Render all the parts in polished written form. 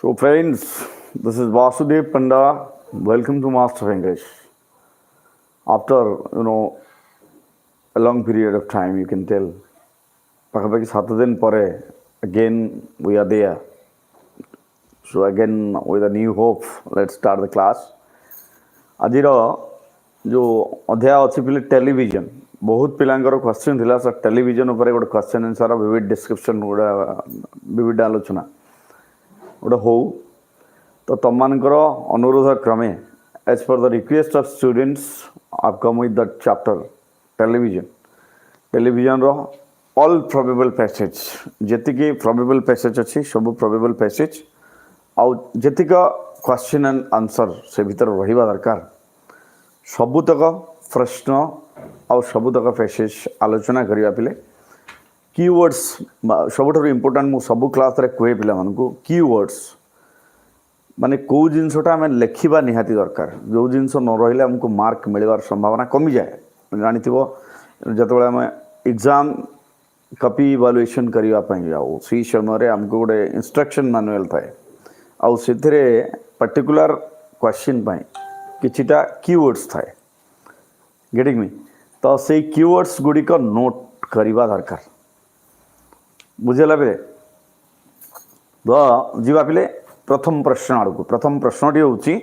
So, friends, this is Vasudev Panda. Welcome to Master of English. After a long period of time, you can tell. Pakapaki 7 din pore, again we are there. So again with a new hope, let's start the class. ଆଜିର ଯେଉଁ ଅଧ୍ୟାୟ ଅଛି ପିଲେ television ବହୁତ ପିଲାଙ୍କର question ଥିଲା sir television ଉପରେ ଗୋଟେ କ୍ୱେଶ୍ଚିନ୍ ଆନ୍ସର ଭିଭିଡ୍ ଡିସ୍କ୍ରିପ୍ସନ୍ ଗୋଟେ ଭିଭିଡ୍ ଆଲୋଚନା ଗୋଟେ ହଉ ତ ତମମାନଙ୍କର ଅନୁରୋଧ କ୍ରମେ as per the request of students I've come with that chapter ଟେଲିଭିଜନର all probable passage ଯେତିକି probable passage ଅଛି ସବୁ probable passage ଆଉ ଯେତିକ କ୍ୱେଶ୍ଚିନ୍ ଆଣ୍ଡ ଆନ୍ସର ସେ ଭିତରେ ରହିବା ଦରକାର ସବୁତକ ପ୍ରଶ୍ନ ଆଉ ସବୁତକ ପ୍ୟାସେଜ ଆଲୋଚନା କରିବା ପିଲେ କିୱର୍ଡସ୍ ସବୁଠାରୁ ଇମ୍ପୋର୍ଟାଣ୍ଟ ମୁଁ ସବୁ କ୍ଲାସ୍ରେ କୁହେ ପିଲାମାନଙ୍କୁ କିୱର୍ଡସ୍ ମାନେ କେଉଁ ଜିନିଷଟା ଆମେ ଲେଖିବା ନିହାତି ଦରକାର ଯେଉଁ ଜିନିଷ ନ ରହିଲେ ଆମକୁ ମାର୍କ ମିଳିବାର ସମ୍ଭାବନା କମିଯାଏ ଜାଣିଥିବ ଯେତେବେଳେ ଆମେ ଏକ୍ଜାମ୍ କପି ଇଭାଲୁଏସନ୍ କରିବା ପାଇଁ ଯାଉ ସେଇ ସମୟରେ ଆମକୁ ଗୋଟେ ଇନଷ୍ଟ୍ରକ୍ସନ୍ ମାନୁଆଲ୍ ଥାଏ ଆଉ ସେଥିରେ ପର୍ଟିକୁଲାର କ୍ୱେଶ୍ଚିନ୍ ପାଇଁ କିଛିଟା କିୱର୍ଡସ୍ ଥାଏ ଗେଟିଂ ମି ତ ସେଇ କିୱର୍ଡସ୍ ଗୁଡ଼ିକ ନୋଟ୍ କରିବା ଦରକାର ବୁଝିଲା ପିଲେ ତ ଯିବା ପିଲେ ପ୍ରଥମ ପ୍ରଶ୍ନ ଆଡ଼କୁ ପ୍ରଥମ ପ୍ରଶ୍ନଟି ହେଉଛି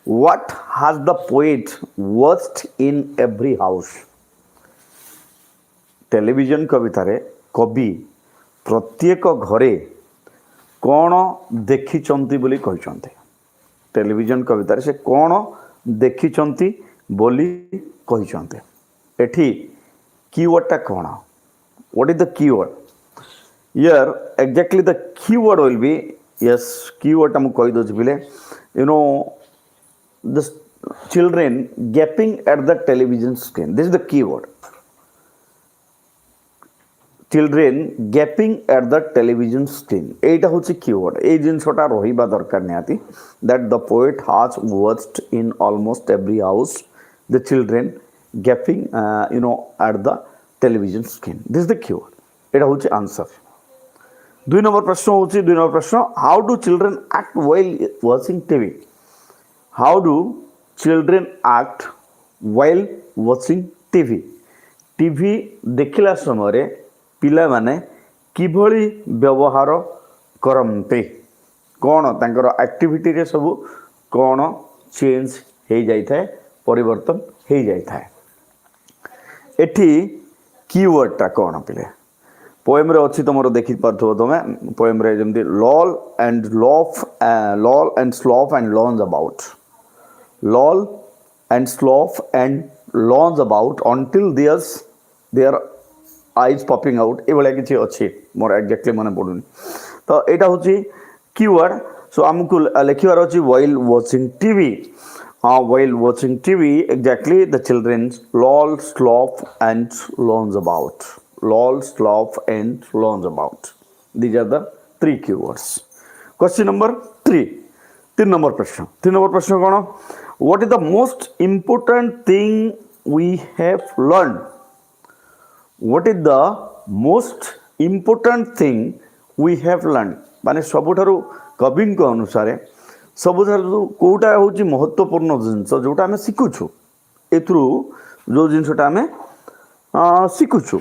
what has the poet watched in every house television କବିତାରେ କବି ପ୍ରତ୍ୟେକ ଘରେ କ'ଣ ଦେଖିଛନ୍ତି ବୋଲି କହିଛନ୍ତି ଟେଲିଭିଜନ କବିତାରେ ସେ କ'ଣ ଦେଖିଛନ୍ତି ବୋଲି କହିଛନ୍ତି ଏଠି କିୱର୍ଡଟା କ'ଣ what is the keyword here exactly the keyword will be yes କିୱର୍ଡଟା ମୁଁ କହିଦେଉଛି ପିଲେ the children gaping at the television screen this is the keyword children gaping at the television screen এইটা হচ্ছে কিওয়ার্ড এই জিনিসটা রহিবা দরকার নিহাতি that the poet has watched in almost every house the children gaping at the television screen this is the keyword এটা হচ্ছে answer দুই নম্বর প্রশ্ন হচ্ছে how do children act while watching TV how do children act while watching TV ଦେଖିଲା ସମୟରେ ପିଲାମାନେ କିଭଳି ବ୍ୟବହାର କରନ୍ତି କ'ଣ ତାଙ୍କର ଆକ୍ଟିଭିଟିରେ ସବୁ କ'ଣ ଚେଞ୍ଜ ହେଇଯାଇଥାଏ ପରିବର୍ତ୍ତନ ହେଇଯାଇଥାଏ ଏଠି କିୱର୍ଡଟା କ'ଣ ପିଲେ ପୋଏମ୍ରେ ଅଛି ତୁମର ଦେଖିପାରୁଥିବ ତୁମେ ପୋଏମ୍ରେ ଯେମିତି lull and slough and learn about lull and slough and learn about until their eyes popping out ये किसी अच्छी मोर एक्जाक्टली मन पड़ूनी तो यहाँ हूँ कीवर्ड सो आमको लिखार अच्छी while watching TV while watching TV exactly the children's lull slough and learns about these are the 3 keywords question number 3 तीन नंबर प्रश्न कौन what is the most important thing we have learn what is the most important thing we have learned माने सबुठारु कवि अनुसार सबुठारु कोटा होची महत्वपूर्ण जिनस जोटा आमे शिखुछु एथरु जो जिनसटा आमे शिखुछु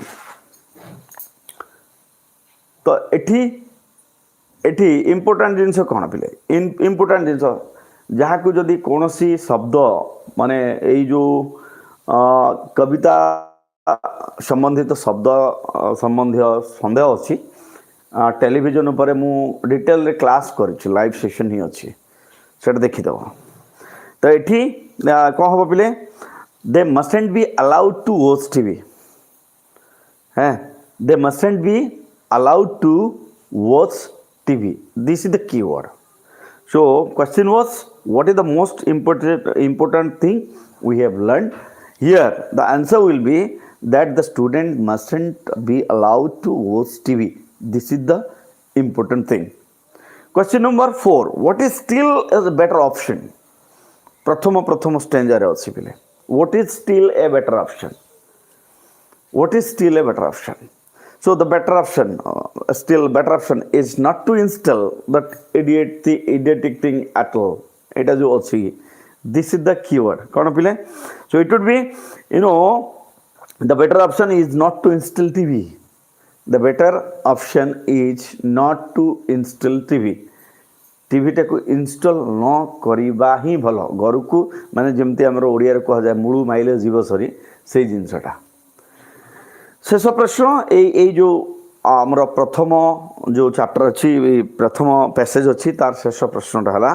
तो एठी इम्पोर्टेंट जिनस कोन पिले इम्पोर्टेंट जिनस जहा को जदी कोनोसी शब्द माने एई जो कविता संबंधित शब्द संबंधी सन्देह अच्छी टेलीविजन उपर मु डिटेल रे क्लास कर लाइव सेशन ही अच्छी से देखीदेव तो ये कौन हम पिले they mustn't be allowed to watch TV हैं they mustn't be allowed to watch TV this is the keyword so question was what is the most important thing we have learn here the answer will be that the student mustn't be allowed to watch TV. This is the important thing. Question number 4. What is still a better option? प्रथम stanza रे अछि पिले. What is still a better option? So the better option, still better option is not to install that idiotic thing at all. It has also. This is the keyword. So it would be, the better option is not to install TV. The better option is not to install TV. টিভিটাକୁ install ନ କରିବା ହିଁ ଭଲ। ଘରକୁ ମାନେ ଯେମିତି ଆମର ଓଡ଼ିଆରେ କୁହାଯାଏ ମୂଳୁ ମାଇଲେ ଯିବ ସରି, ସେଇ ଜିନିଷଟା। ଶେଷ ପ୍ରଶ୍ନ, ଏଇ ଯେଉଁ ଆମର ପ୍ରଥମ ଯେଉଁ ଚାପ୍ଟର ଅଛି, ପ୍ରଥମ ପ୍ୟାସେଜ୍ ଅଛି, ତାର ଶେଷ ପ୍ରଶ୍ନଟା ହେଲା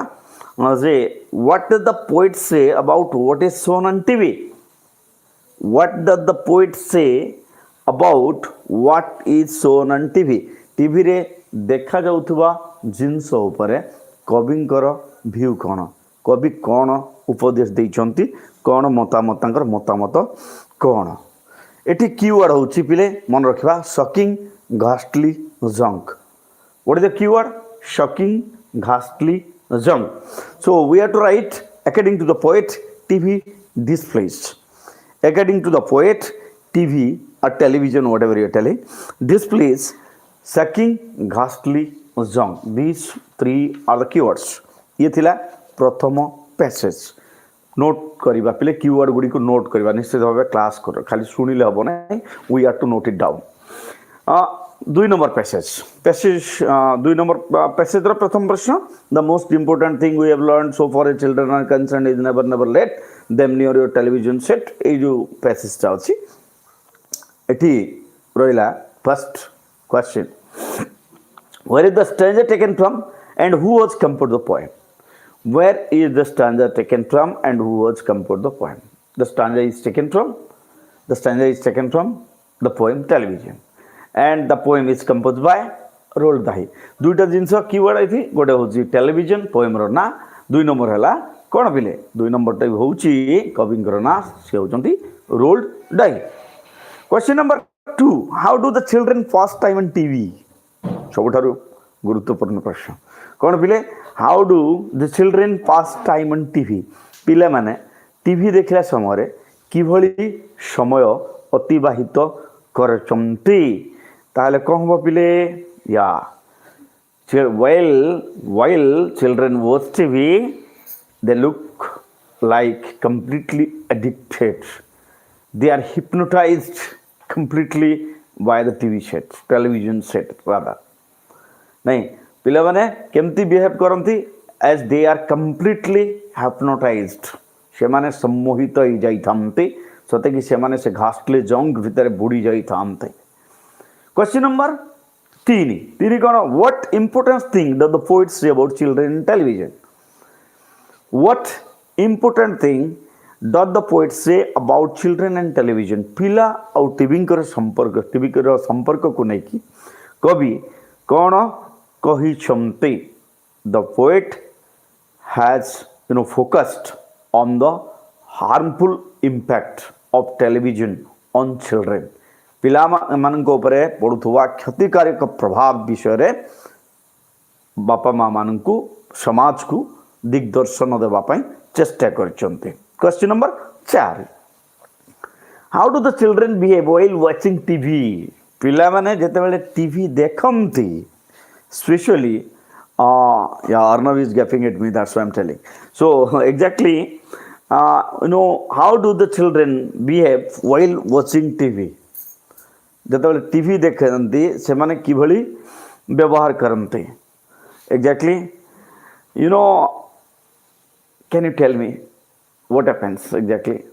ଯେ what does the poet say about what is shown on TV? What does the poet say about what is shown on TV? ଟିଭିରେ ଦେଖାଯାଉଥିବା ଜିନିଷ ଉପରେ କବିଙ୍କର ଭ୍ୟୁ କ'ଣ? କବି କ'ଣ ଉପଦେଶ ଦେଇଛନ୍ତି? କ'ଣ ମତାମତ, ତାଙ୍କର ମତାମତ କ'ଣ? ଏଠି କିୱାର୍ଡ଼ ହେଉଛି ପିଲେ ମନେ ରଖିବା, ସକିଂ, ଘାଷ୍ଟଲି, ଜଙ୍କ। What is the keyword? Shocking, ghastly, junk. So we have to write according to the poet, TV displays. According to the poet, TV or television, whatever you are telling, displays shocking, ghastly, junk. These three are the keywords. ये थिला प्रथम passage. Note करिबा पिले keyword गुडी को note करिबा, निश्चित भाव class कर, खाली सुनिले हबो नै, we are to note it down. 2 number passage passage 2 number passage रो प्रथम प्रश्न, the most important thing we have learned so for a children are concern is never let them near your television set. ए जो passage ता अछि एठी रोइला first question, where is the stanza taken from and who was composed the poem? Where is the stanza taken from and who was composed the poem? The stanza is taken from the poem Television, and the poem is composed by Roald dahi. दुईटा जिनस keyword आई थी, गोटे होची television poem रो ना, 2 number हला कोन पिले 2 number टा होची कविंकर ना, से होचंती रोल्ड dahi. Question number 2, how do the children pass time on TV? सबुठारु गुरुत्वपूर्ण प्रश्न कौन पिले, how do the children pass time on TV? पिला माने टीवी देखला समय किभली समय अतिबाहित करचंती, ताले कौन हो पिले, या while children watch TV they look like completely addicted, they are hypnotized completely by the television set rather. नहीं पिला माने केमती बिहेव करंती, as they are completely hypnotized, से माने सम्मोहित हो जाई थांते, सते कि से माने से घास्टले जंग भीतर बुड़ी जाई थांते। क्वेश्चन नंबर 3 कोन, what important thing does the poet say about children in television? What important thing does the poet say about children in television? पिला और टीवी कर संपर्क को नहीं कि कवि कौन कहिछंती? The poet has focused on the harmful impact of television on children. पिला मानक उपरे पड़ुथुवा क्षतिकारक प्रभाव विषय रे बापा माँ मानकु समाज को दिग्दर्शन देवा पई चेष्टा करचंती। Question number 4, how do the children behave while watching TV? पिला माने जेते बेले टीवी देखंती, especially Arnav is gapping at me, that's why I'm telling. So exactly how do the children behave while watching TV? जेतेबेले TV देखंती से माने किभली व्यवहार करंती? Exactly, can you tell me what happens exactly?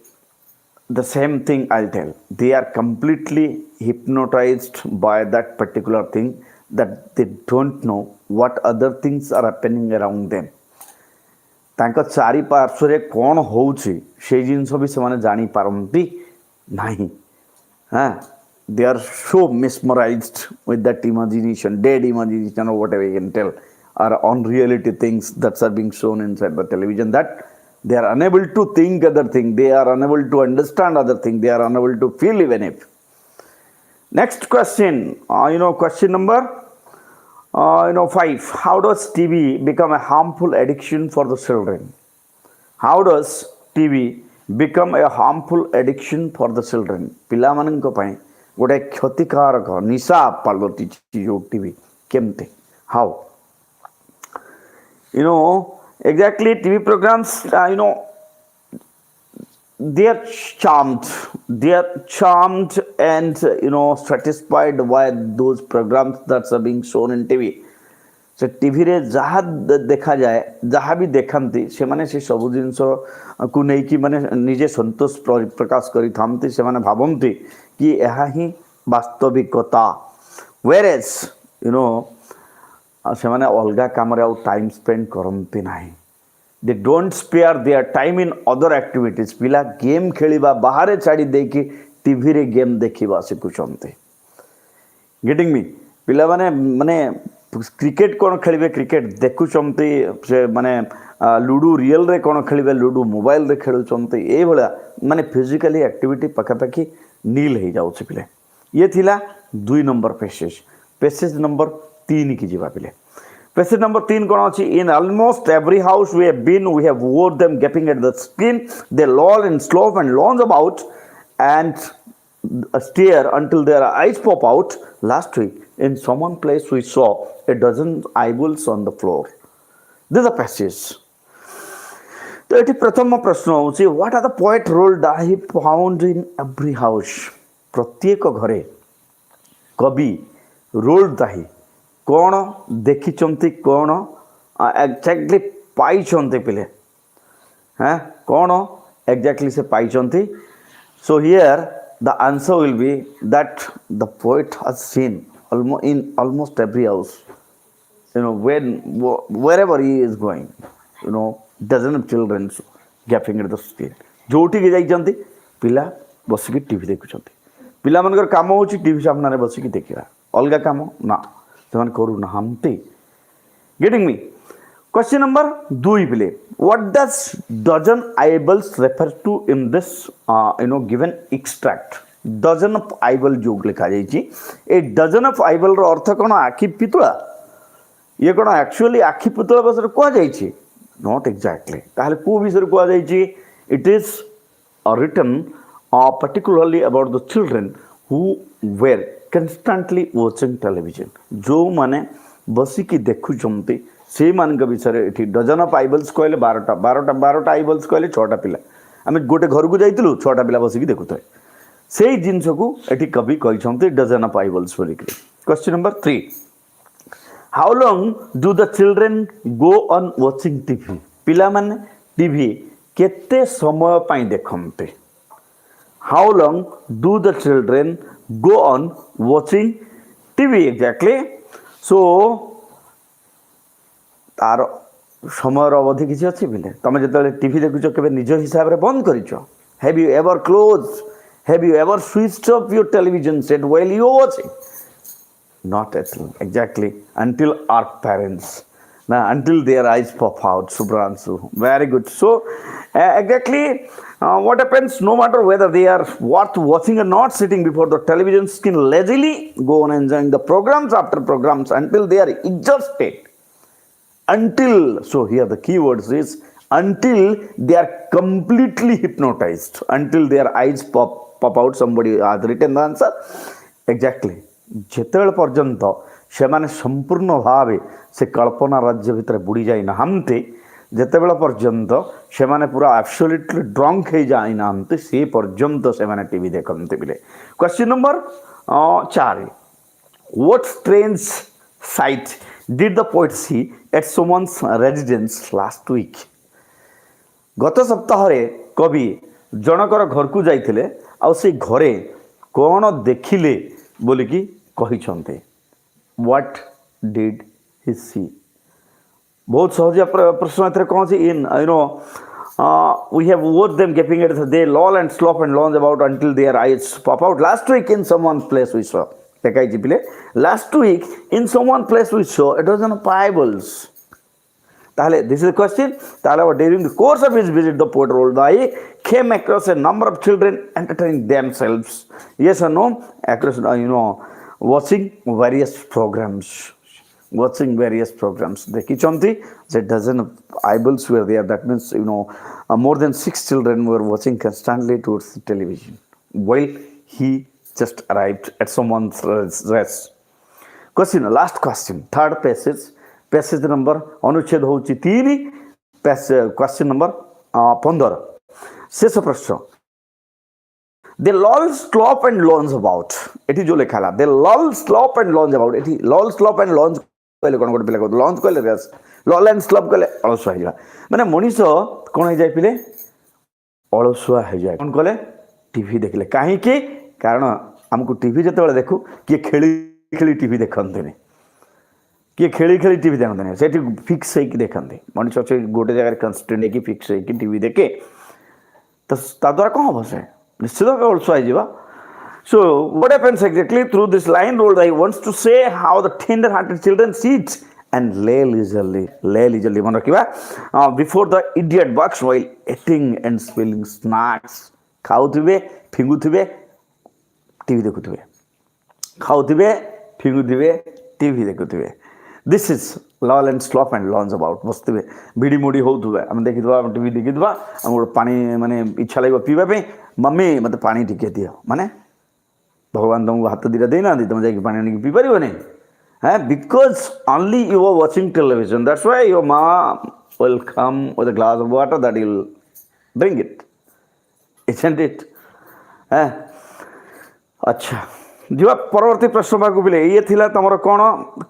The same thing I'll tell. They are completely hypnotized by that particular thing, that they don't know what other things are happening around them. तांका चारि पार्श्वरे कौन होउछि से जिनस भी से जानी पारंती नहीं। हाँ, they are so mesmerized with that imagination, dead imagination or whatever you can tell, or unreality things that are being shown inside the television, that they are unable to think other thing, they are unable to understand other thing, they are unable to feel even if. Next question, question number 5, how does TV become a harmful addiction for the children? How does TV become a harmful addiction for the children? पिला मानन को पाए गोटे क्षतिकारक निशा पलटिଛି जो TV केमते how exactly TV programs they are charmed and satisfied by those programs that are being shown in TV से टीवी रे जहाँ देखा जाए जहाँ भी देखती से माने से सब जिनस को लेकिन माने निजे संतोष प्रकाश करी थांती से माने भावंती कि यह ही वास्तविकता whereas से माने अलगा काम रे टाइम स्पेंड करती नहीं they don't spare their time in other activities पिला गेम खेलिबा बाहर छाड़ी देकी टीवी रे गेम देखिबा शिखुचंती गेटिंग मी पिला माने क्रिकेट कौन खेलिबे क्रिकेट देखुचंती से माने लूडो रियल रे कौन खेलिबे लूडो मोबाइल रे खेलुचंती ए भला माने फिजिकली एक्टिविटी पाखापाखि नील हो जाउछ पिले ये थिला 2 नंबर पैसेज नंबर 3 की जीवा पिले पैसेज नंबर 3 कौन अछि in almost every house we have wore them gaping at the screen they lull and slop and lounge about and stare until their eyes pop out. Last week, in someone place, we saw a dozen eyeballs on the floor. This is a passage. तो ये प्रथम प्रश्न होची what are the poet Roald Dahl found in every house प्रत्येक घरे कवि rolled दाही कौन देखिचंती कौन एक्जेक्टली पाइचंती पिले हैं कौन एक्जेक्टली से पाइचंती so here the answer will be that the poet has seen almost every house wherever he is going dozen of children gapping at the screen जोठी के जाइचंती पिला बसिकी टीवी देखुचंती पिला मनकर काम होची टीवी सामने बसिकी देखिबा अलगा काम ना सेमान करू ना हमते गेटिंग मी क्वेश्चन नंबर 2 पिले what does dozen eyeballs refer to in this given extract dozen of eyeball जो लिखा जाइछि ए dozen of eyeball रो अर्थ कोन आखि पितुळा ये कोन एक्चुअली आखि पितुळा बसर को जाइछि नॉट एग्जैक्टली ताहले को विषय को जाइछि it is written particularly about the children who were constantly watching television जो माने बसिकी देखुचंती से मान विषय ये डजन ऑफ आईबल्स कहले 12 आईबल्स कहले 6टा पिला आम गोटे घर को जाइलु 6टा पिला बसिकी देखुथे से जिनस को ये कवि कहते डजन ऑफ आईबल्स बोलिक question number 3 how long do the children go on watching TV पिला माने टीवी केते समय पाई देखते how long do the children go on watching TV exactly so तार समय अवधि किसी अच्छी पिले तुम जो टीवी देखुच के निज हिसाब से बंद कर have you ever close have you ever switched off your television set while you watching not at all exactly until our parents ना until their eyes pop out Subhranshu very good so exactly what happens no matter whether they are worth watching or not sitting before the television screen lazily go on enjoying the programs after programs until they are exhausted until so here the key words is until they are completely hypnotized until their eyes pop out somebody has written the answer exactly जेतेबेल पर्यंत से माने संपूर्ण भाव से कल्पना राज्य भितर बुड़ी जाई नाहंते जेतेबेल पर्यंत से माने पूरा एब्सोल्युटली ड्रंक हो जाई नाहंते से पर्यंत से माने टीवी देखंते बिले question number 4 what strange site did the poet see at someone's residence last week गत सप्ताह रे कवि जनकर घर को जाइथिले आ से घरे कोन देखिले बोली की कहिसंते व्हाट डिड ही सी बहुत सहज प्रश्न एथरे कोन सी इन we have watched them gaping at they loll and slop and lounge about until their eyes pop out last week in someone's place we saw last week in someone place we saw a dozen of eyeballs this is the question during the course of his visit the poet Roald came across a number of children entertaining themselves yes or no across watching various programs देखिचंती a dozen of eyeballs were there that means more than 6 children were watching constantly towards the television while he just arrived at someone's rest. Question, last question, third passage number अनुच्छेद होची 3, question number 15 शेष प्रश्न. They lull, slop and lounge about. एठी जो लिखा ला they lull, slop and lounge about. एठी lull, slop and lounge कहले कोन गोटे पिला को लॉन्च कहले रेस लॉल एंड स्लॉप कहले अलसुआ हिजा माने मनीष कोन हे जाय पिले अलसुआ हे जाय कोन कहले टीवी देखले काहे कि कारण हमको टीवी जते बेले देखु कि खेली खेली टीवी देखंतने कि खेली खेली टीवी देखंतने सेठी फिक्स है कि देखंते मनीष अच्छे गोटे जगह कंस्टेंट है कि फिक्स है कि टीवी देखे तो ता द्वारा कोन हो से निश्चित अलसुआ हे जिवा. So what happens exactly through this line? Roald wants to say how the tender-hearted children sit and lay leisurely. मन रखिबा before the idiot bucks while eating and spilling snacks. खाउथिबे फिंगुथिबे टीवी देखुथिबे खाउथिबे फिंगुथिबे टीवी देखुथिबे. This is lull and slop and lounge about. बसथिबे बीड़ी मुड़ी होउथुबे हम देखिदबा टीवी देखिदबा हम पानी माने इच्छा लागबा पीबा पे मम्मी मते पानी टिके दियो माने भगवान तुमको हाथ दीटा देना तुम जाकि पानी आनिक पी पार नहीं है because only you are watching television that's why your mom will come with a glass of water that you will drink it isn't it है. अच्छा जो परवर्ती प्रश्न पाक बिले ये थिला तमरो कोन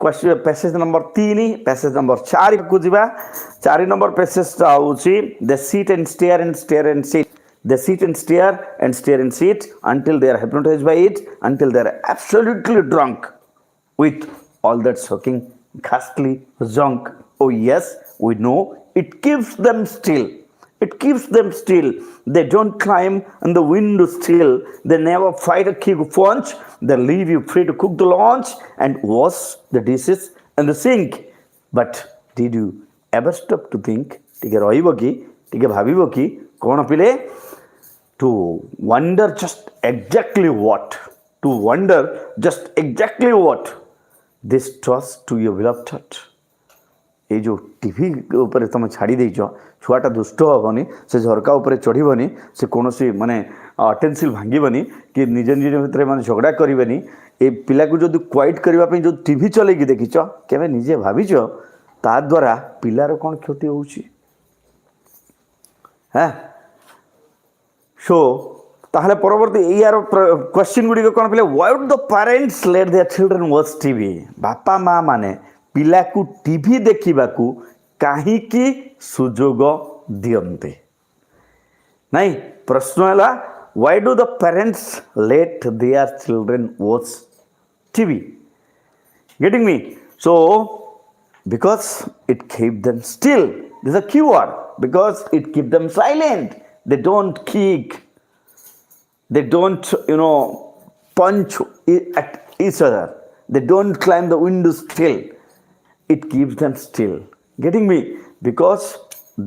question passage number 3 passage number 4 को जीवा 4 नंबर पैसेज आउची the seat and stare and seat. They sit and stare and sit until they are hypnotized by it, until they are absolutely drunk with all that shocking, ghastly junk. Oh yes, we know it keeps them still. It keeps them still. They don't climb on the window sill. They never fight a kick punch. They leave you free to cook the lunch and wash the dishes in the sink. But did you ever stop to think? टिके रहिबो कि टिके भाबिबो कि कोन पिले to wonder just exactly what this does to your beloved heart. ये जो TV ऊपर तुम छाड़ी देछ छुआटा दुष्ट हेबनी से झरका ऊपर चढ़ीबनी से कोनोसी माने टेंसिल भांगीबनी कि निज निज भितर माने झगड़ा करिबनी ए पिला को जदि क्वाइट करबा पे जो टीवी चले कि देखिछ केबे निजे भाबिछ ता द्वारा पिलार कोन क्षति होउची है. सो ताहले परवर्ती यार क्वेश्चन गुडी कोन पिले why would the parents let their children watch TV. बापा माँ माने पिला को टीवी देखिबा को काहे की सुजोग दियंते नहीं. प्रश्न हैला why do the parents let their children watch TV. Getting me. So because it keep them still. This is a keyword. Because it keep them silent. They don't kick, they don't punch at each other, they don't climb the windows still. It keeps them still. Getting me? Because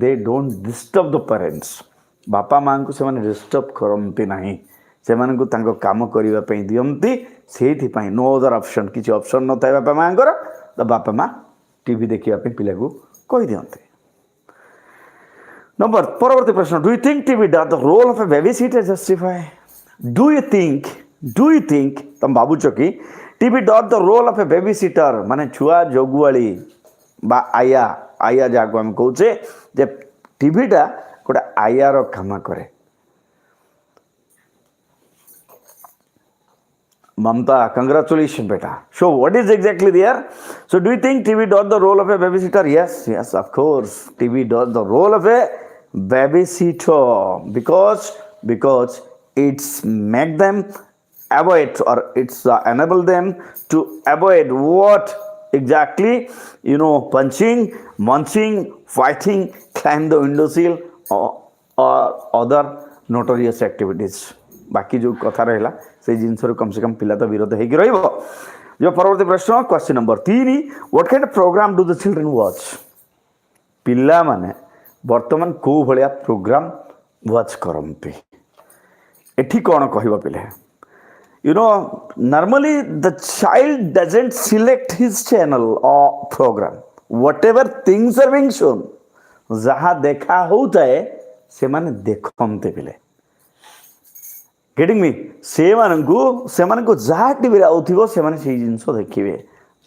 they don't disturb the parents. बापा माँ को से disturb करते ना से कम करने दिखती से नो अदर ऑप्शन किसी ऑप्शन न था बापा माँ तो बापा माँ टीवी देखा पिला को कही दिखते. नंबर परवर्ती प्रश्न do you think TV does the role of a babysitter justify. Do you think तुम भावुच कि TV does the role of a babysitter माने छुआ जगुआली बा आया आया जहाँ को आम कहे जे टीवीटा गोटे आयार काम करे. Mamta, congratulations, beta. So, what is exactly there? So, do you think TV does the role of a babysitter? Yes, of course. TV does the role of a babysitter because it's make them avoid or it's enable them to avoid what exactly punching, munching, fighting, climb the windowsill or other notorious activities. बाकी जो कथा रहा से जिन कम से कम पिला तो विरोध होगी जो परवर्ती प्रश्न question number 3 what kind of program do the children watch. पिला माने वर्तमान को भलिया प्रोग्राम वॉच करते एठी कौन कहबा पिले normally the child doesn't select his channel और program whatever things are being shown जहाँ देखा होता है से माने देखते पिले गेटिंग मी से जहाँ टीवी आउथिबो से माने सेही जिंस देखिबे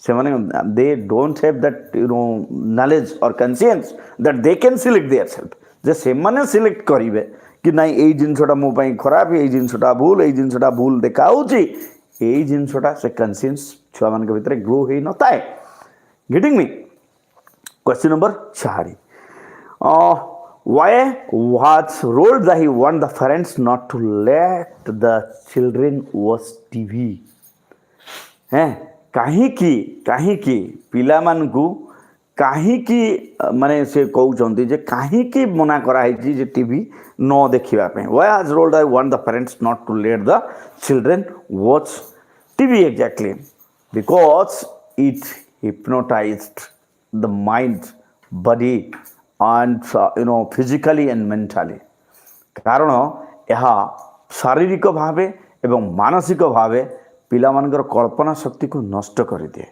से माने they don't have that knowledge और conscious that they can select their self जे से माने सिलेक्ट करिवे कि नाही एई जिंसटा मो पई खराब एई जिंसटा भूल देखाउची एई जिंसटा से कॉन्शियस छुआ मान के भीतर ग्रो हेई नताए getting me question number 4 why was Roald dahi warned the parents not to let the children watch TV हैं कहीं पिलामानकु कहीं माने से कहउचंती जे कहीं मना कराई जे टीवी न देखिबा पे why has Roald dahi warned the parents not to let the children watch TV exactly because it hypnotized the mind body and physically and mentally कारण यह शारीरिक भावे एवं मानसिक भावे पिलामानकर कल्पना शक्ति को नष्ट कर दिए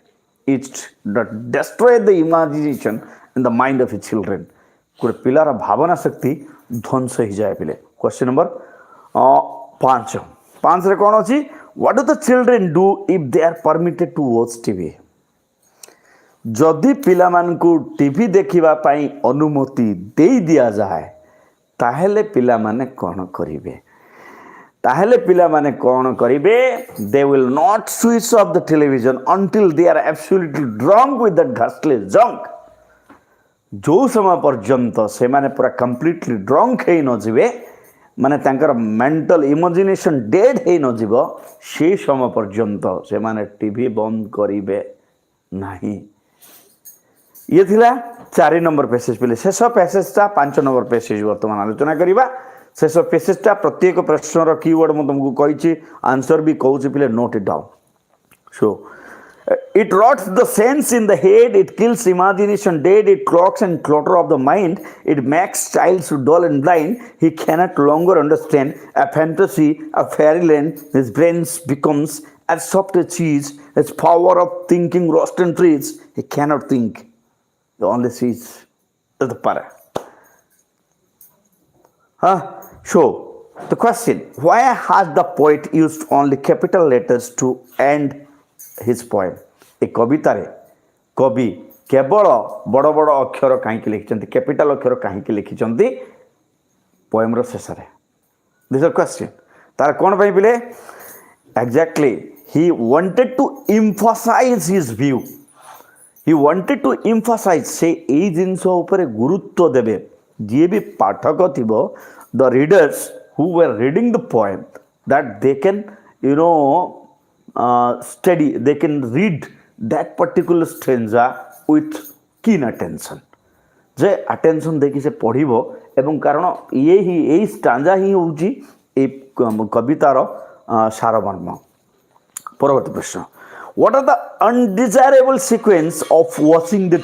it destroy the imagination in the mind of A children गोटे पिलार भावना शक्ति ध्वंस हो जाए पिले क्वेश्चन नंबर 5 रे कौन अच्छी what do the children do if they are permitted to watch TV जदि पिलामानकु टीवी देखिबा पाई अनुमति दे दिया जाए ताहेले पिलामाने कौन करिवे they will not switch off the television until they are absolutely drunk with that घासले जंक जो समय पर्यंत से माने पूरा कंप्लीटली ड्रंक हे न जिवे माने तांकर मेंटल इमेजिनेशन डेड हे न जीव से समय पर्यंत से माने टीवी बंद करिवे नहीं ये थिला 4 नंबर पेसेज पे शेष पेसेजटा 5 नंबर पेसेज वर्तमान आलोचना करिबा शेष पेसेजटा प्रत्येक प्रश्नर कीवर्ड मु तुमको कहिछि आंसर भी कहूछि पिले note it down so it rots the sense in the head, it kills imagination dead, it clogs and clutter of the mind, it makes child dull and blind, he cannot longer understand a fantasy, a fairyland, his brain becomes as soft as cheese, his power of thinking rust and trees, he cannot think. The only sees is the para. So, the question, why has the poet used only capital letters to end his poem? ए कविता रे कवि केवल बड़ बड़ अक्षर कहीं लिखिं capital अक्षर कहीं लिखिं poem रो शेष रे दिस इज क्वेश्चन तार कौन पे पिले exactly he wanted to emphasise his view he wanted to emphasise से एई जिंस ऊपर गुरुत्व देबे जे भी पाठक थिबो the readers who were reading the poem that they can study they can read that particular stanza with keen attention J attention देखि से पढ़िबो एवं कारण ये ही एई स्टांजा ही होउची ए कवितार सारमर्म परवर्ती प्रश्न what are the undesirable sequence of watching the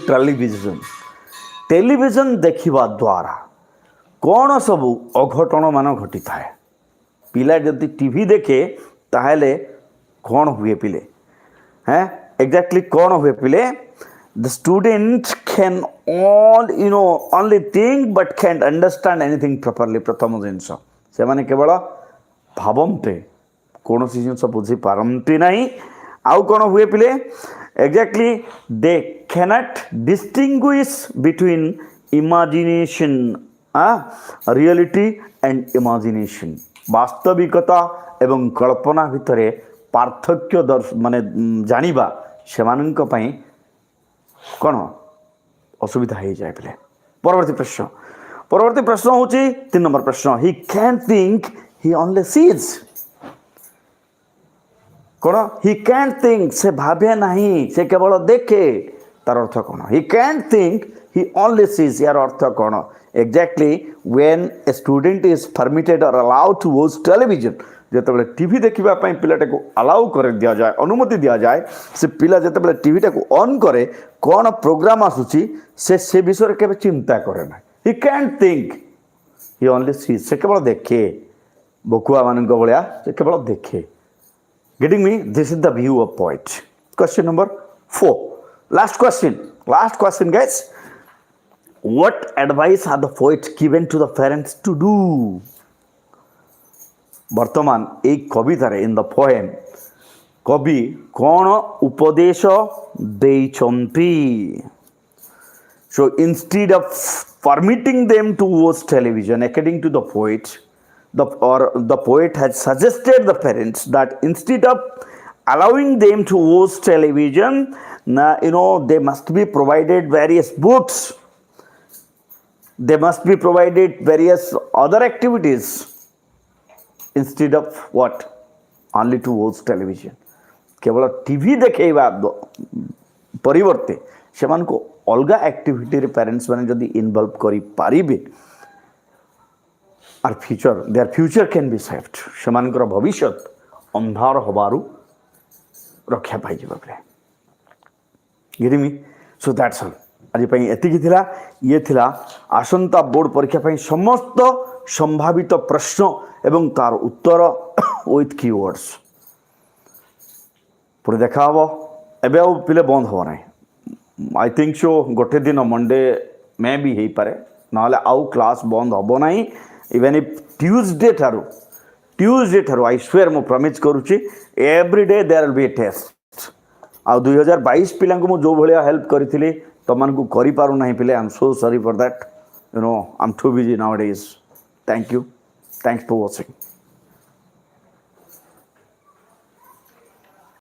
television देखिबा द्वारा कौन सब अघटन मान घटी थाए पिला जदि टीवी देखे ताहेले कौन हुए पिले हैं एग्जैक्टली कौन हुए पिले the student can all only think but can't understand anything properly प्रथम जिनस से माने केवल भावन्ते कौन सी जिनस बुझी पारंती नहीं आउ कौन हुए पिले exactly they cannot distinguish between imagination reality and imagination वास्तविकता एवं कल्पना भितरे पार्थक्य माने जानिबा सेमानंक पई कोन असुविधा हो जाए पिले परवर्ती प्रश्न होची 3 नंबर प्रश्न he can think he only sees कोन ही कैन थिंक से भाबे नहीं से केवल देखे तार अर्थ कोन he can think he only sees यार अर्थ कोन exactly when a student is permitted or allowed to watch television जिते टीवी देखा पिलाटा को अलाउ कर दि जाए अनुमति दि जाए से पिला जिते टीवीटा को ऑन करे कौन प्रोग्राम आसूची से विषय के चिंता करे ना he can think he only see से केवल देखे बकुआ मान भाया से केवल देखे getting me this is the view of poet question number 4 last question guys what advice are the poet given to the parents to do ବର୍ତ୍ତମାନ ଏଇ କବିତାରେ ଇନ୍ ଦ ପୋଏମ୍ କବି କ'ଣ ଉପଦେଶ ଦେଇଛନ୍ତି? So instead of permitting them to watch television, according to the poet, the poet has suggested the parents that instead of allowing them to watch television, they must be provided various books. They must be provided various other activities instead of what? Only to watch television. केवल TV देखा परिवर्ते से अलग activity parents मैंने जदि involve करी पारिबे आर future there future can be saved से भविष्य अंधार हबारू रक्षा पाई गिरिमी सो दैट्स ऑल आज एतिकी थिला ये थिला आसंता बोर्ड परीक्षा समस्त संभावित प्रश्न एवं तार उत्तर विथ कीवर्ड्स पुरी देखा हम एबे आ पिले बंद हम ना आई थिंक सो गोटे दिन मंडे मे भी हो पारे ना आउ क्लास बंद हम ना इवेन इफ ट्यूजडे ठारू आई स्वेयर मु प्रमिज करुच्ची every day there will be a test आ 2022 पिला को जो भाया हेल्प करी तुमको करूँ ना पिले I am so sorry for that I am too busy now days thank you thanks for watching.